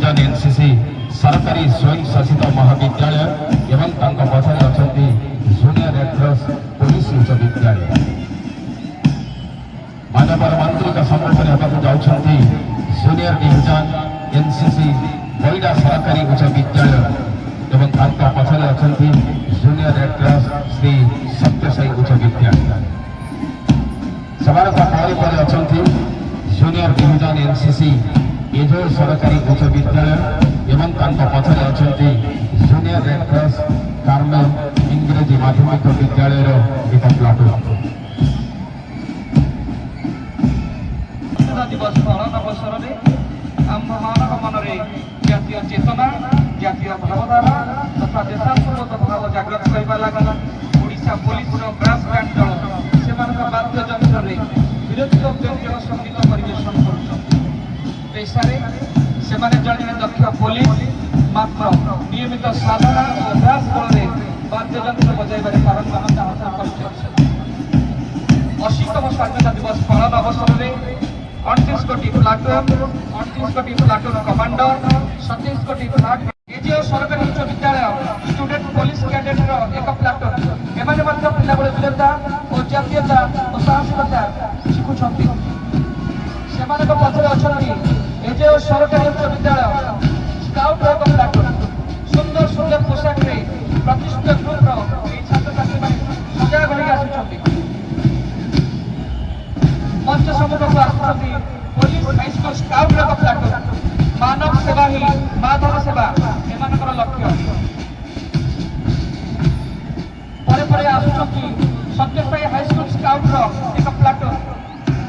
division NCC सरकारी स्वयं शासित महाविद्यालय एवं पछरे अच्छा जूनियर रेड क्रॉस पुलिस उच्च विद्यालय मानवर मंत्री सम्मुखीन होगा जाऊँगी जूनियर डिवीजन एनसीसी बईडा सरकारी उच्च विद्यालय एवं पछरे अच्छा junior red cross Shri Sathya Sai उच्च विद्यालय समान पर अच्छा जूनियर डिवीजन एनसीसी एजो सरकारी उच्च विद्यालय एवं पछरे अच्छा जूनियर रेड क्रॉस कार्मेल इंग्रेजी माध्यमिक विद्यालय एक प्लाटून दिवस पालन अवसर में आम मन में जातीय चेतना जातीय भावधारा तथा देशात्मक भाव जागृत करने लगा ओडिशा पुलिस ब्रास बैंड दल से वाद्य यंत्र विरोधी व्यंजन संगीत परिवेशन कर जड़े दक्ष पुलिस मात्र नियमित साधना और अभ्यास बल वाद्य यंत्र बजाइबार पारंगमता हासिल कर 80तम स्वाधीनता दिवस पालन अवसर में 38 कोटी प्लाटून 38 कोटी प्लाटून कमांडर 27 कोटी फ्लाग एजीओ सरकारी उच्च विद्यालय स्टूडेंट पुलिस कैडेट एक प्लाटून एमाने मध्य पिला बेले वीरता और जातीयता और साहसिकता शिखुछंती सेमानक पछरे अछंती एजीओ सरकारी उच्च विद्यालय स्काउट एक प्लाटून सुंदर सुंदर पोशाक रे प्रतिष्ठित ग्रुप रो ए छात्र छात्री माने सजा भरी आसुछंती मंच सम्मुख को आसुछंती पुलिस हाई स्कूल स्काउट एक प्लाटून मानव सेवा ही माधव सेवा एमानकर लक्ष्य परे आसुछंती सत्यसाई हाई स्कूल स्काउट एक प्लाटून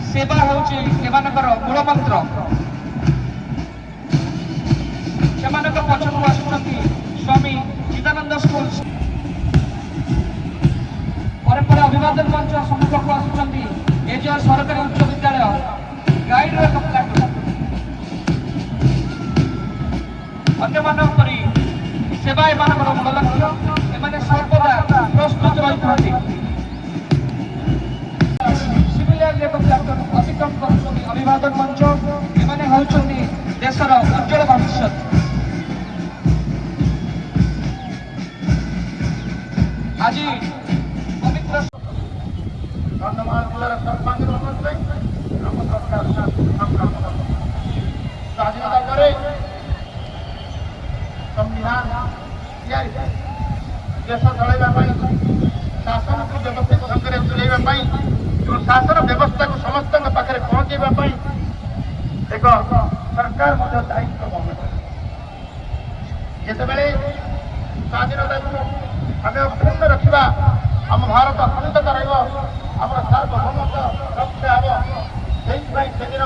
सेवा होउची एमानकर मूल मंत्र सेमानक पछकु आसुछंती स्वामी चिदानंद स्कूल परे अभिवादन मंच सम्मुख को आसुछंती एजीओ सरकारी उच्च विद्यालय गाइड एक प्लाटून अन्य सेवा एमानकर मूल लक्ष्य एमाने सर्वदा प्रस्तुत रही सिविलियन एक प्लाटून अतिक्रम कर अभिवादन मंच एमाने होउछन्ती देशर उज्जवल भविष्य आज पवित्र स्वाधीनता करे संविधान देश चलैवाई शासन को व्यवस्थित ढंग से चलैवाई और शासन व्यवस्था को समस्त पाखे पहुंचाई एक सरकार दायित्व बहन जिते स्वाधीनता को आम अक्षुण्ण रखा आम भारत अखंडता रहा सार्वभौमत्व रक्षा हम से दिन